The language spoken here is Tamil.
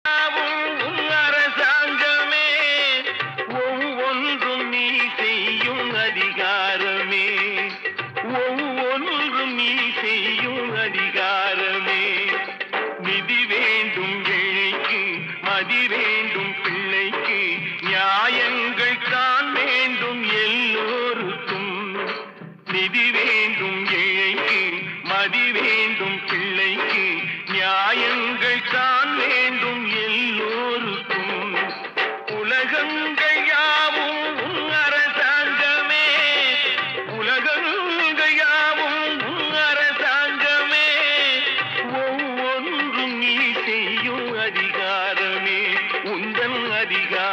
உன் அரசாங்கமே ஒவ்வொன்றும் நீ செய்யும் அதிகாரமே ஒவ்வொன்றும் நீ செய்யும் அதிகாரமே நிதி வேண்டும் ஏழைக்கு மதி வேண்டும் பிள்ளைக்கு நியாயங்கள் தான் வேண்டும் எல்லோருக்கும் நிதி வேண்டும் ஏழைக்கு மதி வேண்டும் பிள்ளைக்கு நியாயங்கள் தான் வேண்டும் எல்லோருக்கும் உலகங்கள் யாவும் உன் அரசாங்கமே உலகங்கள் யாவும் உன் அரசாங்கமே ஒவ்வொன்றும் நீ செய்யும் அதிகாரமே உந்தன் அதிகாரம்